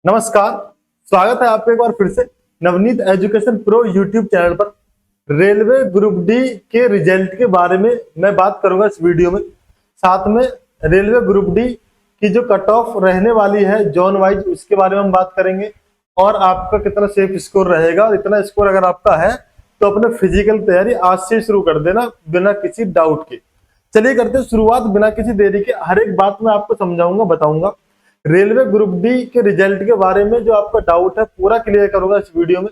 नमस्कार। स्वागत है आपका एक बार फिर से Navneet education pro YouTube channel पर। रेलवे ग्रुप डी के रिजल्ट के बारे में मैं बात करूंगा इस वीडियो में। साथ में रेलवे ग्रुप डी की जो कट ऑफ रहने वाली है जोन वाइज, उसके बारे में हम बात करेंगे और आपका कितना सेफ स्कोर रहेगा। और इतना स्कोर अगर आपका है तो अपने फिजिकल तैयारी आज से शुरू कर देना बिना किसी डाउट के। चलिए करते हैं शुरुआत बिना किसी देरी के। हर एक बात मैं आपको समझाऊंगा, बताऊंगा। रेलवे ग्रुप डी के रिजल्ट के बारे में जो आपका डाउट है पूरा क्लियर करूंगा इस वीडियो में।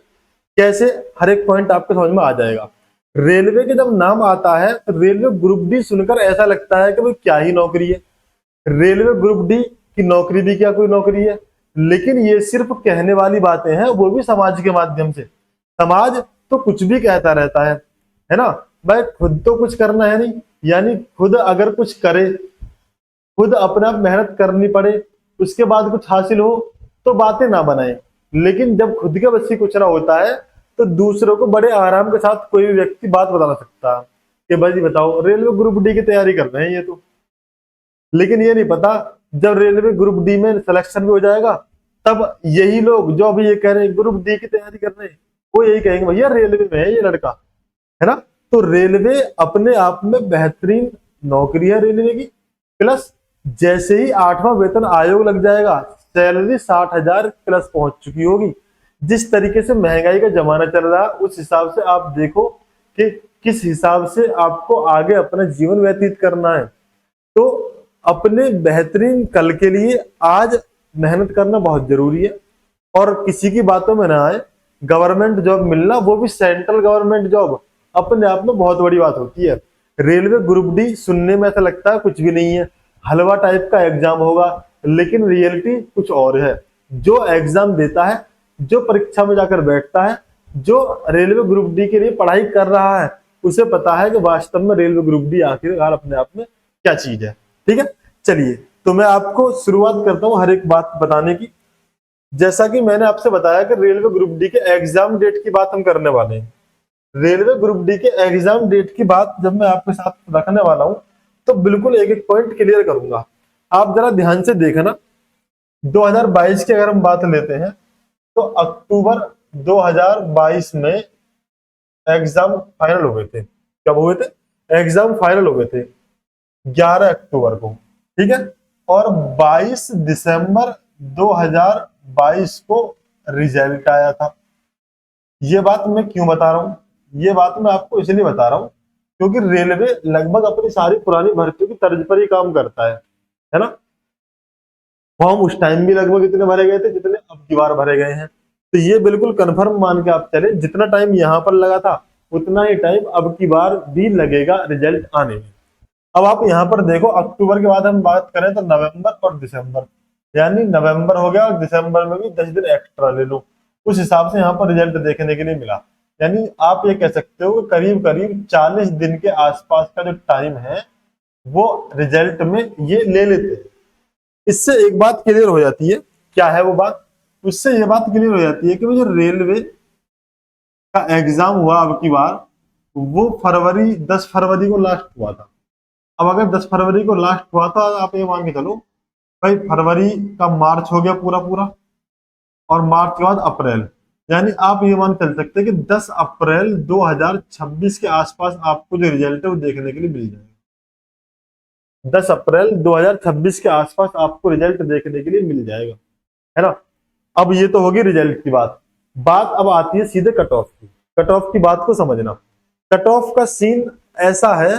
कैसे हर एक पॉइंट आपको समझ में आ जाएगा। रेलवे के जब नाम आता है तो रेलवे ग्रुप डी सुनकर ऐसा लगता है कि भाई क्या ही नौकरी है। रेलवे ग्रुप डी की नौकरी भी क्या कोई नौकरी है। लेकिन ये सिर्फ कहने वाली बातें हैं, वो भी समाज के माध्यम से। समाज तो कुछ भी कहता रहता है ना भाई। खुद तो कुछ करना है नहीं, यानी खुद अगर कुछ करे, खुद अपने आप मेहनत करनी पड़े, उसके बाद कुछ हासिल हो तो बातें ना बनाए। लेकिन जब खुद के बस की कुछ ना होता है तो दूसरों को बड़े आराम के साथ कोई भी व्यक्ति बात बता सकता है कि भाई बताओ रेलवे ग्रुप डी की तैयारी कर रहे हैं ये तो। लेकिन ये नहीं पता जब रेलवे ग्रुप डी में सिलेक्शन भी हो जाएगा तब यही लोग जो अभी ये कह रहे हैं ग्रुप डी की तैयारी कर रहे हैं, वो यही कहेंगे भैया रेलवे में है ये लड़का, है ना। तो रेलवे अपने आप में बेहतरीन नौकरी है रेलवे की। प्लस जैसे ही 8वां वेतन आयोग लग जाएगा सैलरी 60,000 प्लस पहुंच चुकी होगी। जिस तरीके से महंगाई का जमाना चल रहा है उस हिसाब से आप देखो कि किस हिसाब से आपको आगे अपना जीवन व्यतीत करना है। तो अपने बेहतरीन कल के लिए आज मेहनत करना बहुत जरूरी है और किसी की बातों में ना आए। गवर्नमेंट जॉब मिलना, वो भी सेंट्रल गवर्नमेंट जॉब, अपने आप में बहुत बड़ी बात होती है। रेलवे ग्रुप डी सुनने में ऐसा लगता है कुछ भी नहीं है, हलवा टाइप का एग्जाम होगा, लेकिन रियलिटी कुछ और है। जो एग्जाम देता है, जो परीक्षा में जाकर बैठता है, जो रेलवे ग्रुप डी के लिए पढ़ाई कर रहा है, उसे पता है कि वास्तव में रेलवे ग्रुप डी आखिरकार अपने आप में क्या चीज है। ठीक है, चलिए तो मैं आपको शुरुआत करता हूं हर एक बात बताने की। जैसा कि मैंने आपसे बताया कि रेलवे ग्रुप डी के एग्जाम डेट की बात हम करने वाले हैं। रेलवे ग्रुप डी के एग्जाम डेट की बात जब मैं आपके साथ रखने वाला हूं तो बिल्कुल एक एक पॉइंट क्लियर करूंगा। आप जरा ध्यान से देखना। 2022 की अगर हम बात लेते हैं तो अक्टूबर 2022 में एग्जाम फाइनल हो गए थे। कब हुए थे? एग्जाम फाइनल हो गए थे 11 अक्टूबर को। ठीक है, और 22 दिसंबर 2022 को रिजल्ट आया था। ये बात मैं क्यों बता रहा हूं? ये बात मैं आपको इसलिए बता रहा हूं क्योंकि रेलवे लगभग अपनी सारी पुरानी भर्तियों की तर्ज पर ही काम करता है ना। फॉर्म उस टाइम भी लगभग इतने भरे गए थे जितने अब की बार भरे गए हैं। तो ये बिल्कुल कंफर्म मान के आप चले, जितना टाइम यहाँ पर लगा था उतना ही टाइम अब की बार भी लगेगा रिजल्ट आने में। अब आप यहाँ पर देखो, अक्टूबर के बाद हम बात करें तो नवंबर और दिसंबर, यानी नवंबर हो गया और दिसंबर में भी 10 दिन एक्स्ट्रा ले लो। उस हिसाब से यहाँ पर रिजल्ट देखने के लिए मिला। यानी आप ये कह सकते हो कि करीब करीब 40 दिन के आसपास का जो टाइम है वो रिजल्ट में ये ले लेते हैं। इससे एक बात क्लियर हो जाती है, क्या है वो बात? उससे ये बात क्लियर हो जाती है कि वो जो रेलवे का एग्जाम हुआ अब की बार, वो 10 फरवरी को लास्ट हुआ था। अब अगर 10 फरवरी को लास्ट हुआ था, आप ये मान के चलो भाई फरवरी का मार्च हो गया पूरा पूरा, और मार्च के बाद अप्रैल, यानी आप ये मान चल सकते हैं कि 10 अप्रैल 2026 के आसपास आपको जो रिजल्ट है वो देखने के लिए मिल जाएगा। 10 अप्रैल 2026 के आसपास आपको रिजल्ट देखने के लिए मिल जाएगा, है ना। अब ये तो होगी रिजल्ट की बात। बात अब आती है सीधे कट ऑफ की। कट ऑफ की बात को समझना। कट ऑफ का सीन ऐसा है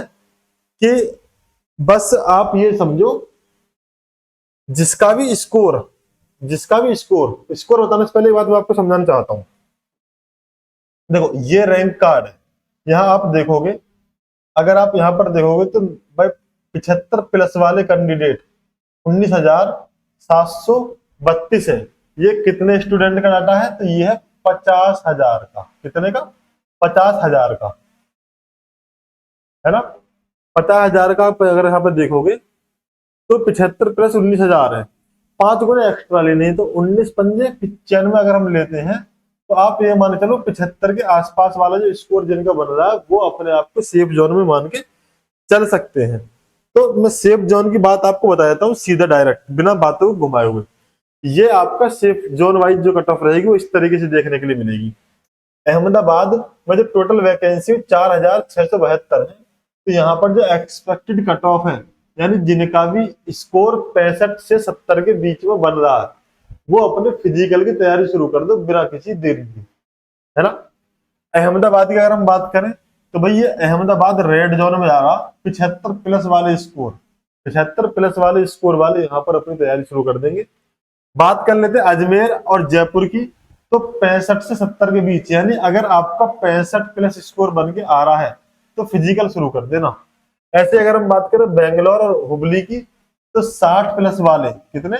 कि बस आप ये समझो, जिसका भी स्कोर स्कोर बताने से पहले एक बात मैं आपको समझाना चाहता हूं। देखो ये रैंक कार्ड है, यहां आप देखोगे, अगर आप यहां पर देखोगे तो भाई 75 प्लस वाले कैंडिडेट 19,732 है। ये कितने स्टूडेंट का डाटा है? तो ये है 50,000 का। कितने का? 50,000 का, है ना। 50,000 का अगर यहाँ पे देखोगे तो 75 प्लस 19,000 है, 5 गुने एक्स्ट्रा लेने हैं तो 19 पंजे 95 अगर हम लेते हैं तो आप ये मान चलो 75 के आसपास वाला जो स्कोर जिनका बन रहा है वो अपने आप को सेफ जोन में मान के चल सकते हैं। तो मैं सेफ जोन की बात आपको बता देता हूँ सीधा डायरेक्ट, बिना बातों को घुमाए हुए। ये आपका सेफ जोन वाइज जो कट ऑफ रहेगी वो इस तरीके से देखने के लिए मिलेगी। अहमदाबाद में जो टोटल वैकेंसी 4672 है, तो यहाँ पर जो एक्सपेक्टेड कट ऑफ है, यानी जिनका भी स्कोर 65 से 70 के बीच में बन रहा है, वो अपने फिजिकल की तैयारी शुरू कर दो बिना किसी देरी के, है ना। अहमदाबाद की अगर हम बात करें तो भाई ये अहमदाबाद रेड जोन में आ रहा, 75 प्लस वाले स्कोर, 75 प्लस वाले स्कोर वाले यहाँ पर अपनी तैयारी शुरू कर देंगे। बात कर लेते हैं अजमेर और जयपुर की, तो 65 से 70 के बीच, यानी अगर आपका 65 प्लस स्कोर बन के आ रहा है तो फिजिकल शुरू कर देना। ऐसे अगर हम बात करें बेंगलोर और हुबली की, तो 60 प्लस वाले, कितने,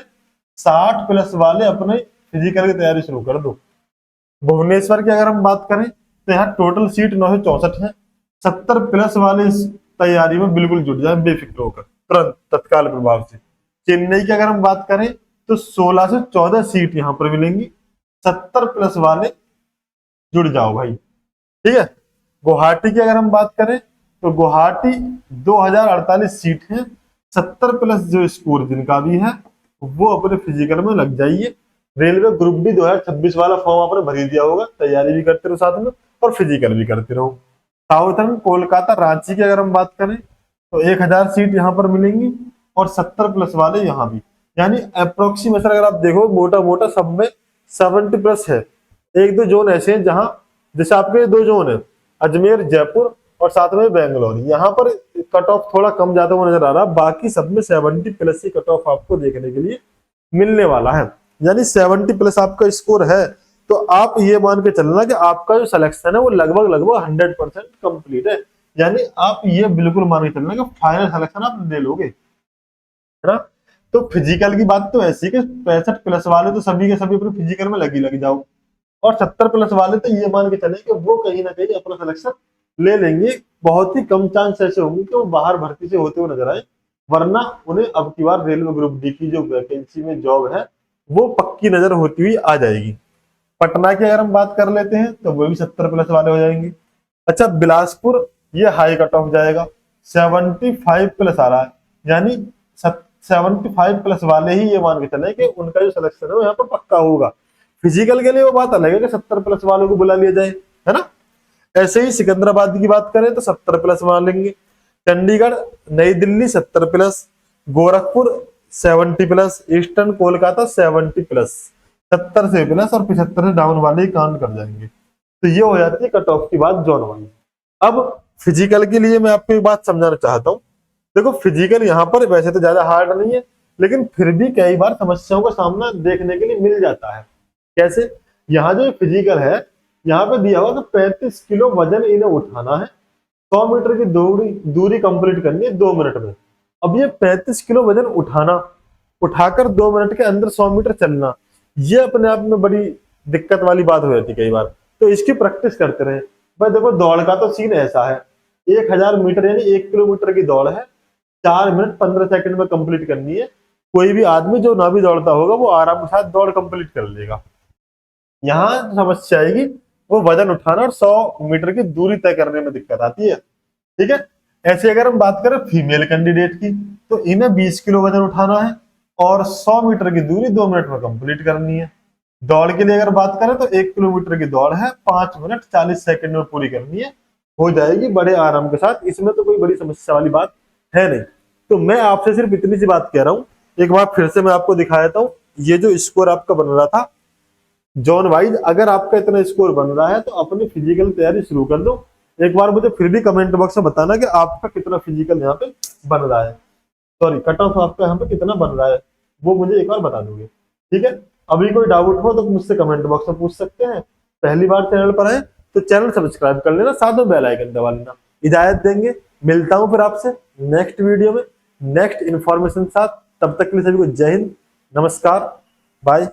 60 प्लस वाले अपने फिजिकल की तैयारी शुरू कर दो। भुवनेश्वर की अगर हम बात करें तो यहाँ टोटल सीट 964 है, 70 प्लस वाले इस तैयारी में बिल्कुल जुट जाए बेफिक्र होकर, तुरंत तत्काल प्रभाव से। चेन्नई की अगर हम बात करें तो 16 से 14 सीट यहाँ पर मिलेंगी, 70 प्लस वाले जुड़ जाओ भाई, ठीक है। गुवाहाटी की अगर हम बात करें तो गुवाहाटी 2048 सीट है, 70 प्लस जो स्कोर जिनका भी है वो अपने फिजिकल में लग जाइए। रेलवे ग्रुप डी 2026 वाला फॉर्म आपने भर ही दिया होगा, तैयारी भी करते रहो साथ में और फिजिकल भी करते रहो। साउथर्न कोलकाता रांची की अगर हम बात करें तो 1000 सीट यहाँ पर मिलेंगी और 70 प्लस वाले यहाँ भी, यानी अप्रोक्सीमेशन अगर आप देखो मोटा मोटा सब में 70 प्लस है। एक दो जोन ऐसे हैं जहां, जैसे आपके दो जोन है अजमेर जयपुर और साथ में बेंगलोर, यहाँ पर कट ऑफ थोड़ा कम ज्यादा हुआ नजर आ रहा है, बाकी सब में 70 प्लस ही कट ऑफ आपको देखने के लिए मिलने वाला है। यानी 70 प्लस आपका स्कोर है तो आप ये मान के चलना कि आपका जो सिलेक्शन है वो लगभग लगभग 100% कंप्लीट है, यानी आप ये बिल्कुल मान के चलना कि फाइनल सिलेक्शन आप ले लोगे, है ना। तो फिजिकल की बात तो ऐसी कि 65 प्लस वाले तो सभी के सभी अपने फिजिकल में लगी जाओ, और 70 प्लस वाले तो ये मान के चले कि वो कहीं ना कहीं अपना सिलेक्शन ले लेंगे। बहुत ही कम चांस ऐसे होंगे कि वो बाहर भर्ती से होते हुए नजर आए, वरना उन्हें अब की बार रेलवे ग्रुप डी की जो वैकेंसी में जॉब है वो पक्की नजर होती हुई आ जाएगी। पटना की अगर हम बात कर लेते हैं तो वो भी 70 प्लस वाले हो जाएंगे। अच्छा बिलासपुर ये हाई कट ऑफ जाएगा, 75 प्लस आ रहा है, यानी 75 प्लस वाले ही ये मान के चले कि उनका जो सिलेक्शन है वो यहाँ पर पक्का होगा। फिजिकल के लिए वो बात अलग है कि 70 प्लस वालों को बुला लिया जाए, है ना। ऐसे ही सिकंदराबाद की बात करें तो 70 प्लस मान लेंगे, चंडीगढ़ नई Delhi 70 plus, Gorakhpur 70 plus, eastern Kolkata 70 plus, 70 से प्लस और 75 से डाउन वाले ही काउंट कर जाएंगे। तो ये हो जाती है कट ऑफ की बात जोन वाइज। अब फिजिकल के लिए मैं आपको एक बात समझाना चाहता हूँ। देखो फिजिकल यहाँ पर वैसे तो ज्यादा हार्ड नहीं है, लेकिन फिर भी कई बार समस्याओं का सामना देखने के लिए मिल जाता है। कैसे, यहाँ जो फिजिकल है यहाँ पे दिया हुआ कि 35 किलो वजन इन्हें उठाना है, 100 मीटर की दूरी कंप्लीट करनी है 2 मिनट में। अब ये 35 किलो वजन उठाना, उठाकर 2 मिनट के अंदर 100 मीटर चलना, ये अपने आप में बड़ी दिक्कत वाली बात हो जाती है कई बार। तो इसकी प्रैक्टिस करते रहे भाई। देखो दौड़ का तो सीन ऐसा है, 1000 मीटर यानी 1 किलोमीटर की दौड़ है, 4 मिनट 15 सेकंड में कंप्लीट करनी है। कोई भी आदमी जो ना भी दौड़ता होगा वो आराम के साथ दौड़ कंप्लीट कर लेगा। यहाँ समस्या आएगी वो वजन उठाना और 100 मीटर की दूरी तय करने में दिक्कत आती है, ठीक है। ऐसे अगर हम बात करें फीमेल कैंडिडेट की तो इन्हें 20 किलो वजन उठाना है और 100 मीटर की दूरी 2 मिनट में कंप्लीट करनी है। दौड़ के लिए अगर बात करें तो 1 किलोमीटर की दौड़ है, 5 मिनट 40 सेकंड में पूरी करनी है, हो जाएगी बड़े आराम के साथ। इसमें तो कोई बड़ी समस्या वाली बात है नहीं। तो मैं आपसे सिर्फ इतनी सी बात कह रहा हूँ, एक बार फिर से मैं आपको दिखा देता हूँ। ये जो स्कोर आपका बन रहा था जोन वाइज, अगर आपका इतना स्कोर बन रहा है तो अपनी फिजिकल तैयारी शुरू कर दो। एक बार मुझे फिर भी कमेंट बॉक्स में बताना कि आपका कितना फिजिकल यहाँ पे बन रहा है, सॉरी कट ऑफ आपका यहाँ पे कितना बन रहा है, वो मुझे एक बार बता दोगे, ठीक है। अभी कोई डाउट हो तो मुझसे कमेंट बॉक्स में पूछ सकते हैं। पहली बार चैनल पर आए तो चैनल सब्सक्राइब कर लेना, साथ में बेल आइकन दबा लेना। इजाजत देंगे, मिलता हूं फिर आपसे नेक्स्ट वीडियो में नेक्स्ट इन्फॉर्मेशन साथ। तब तक के लिए सभी को जय हिंद, नमस्कार, बाय।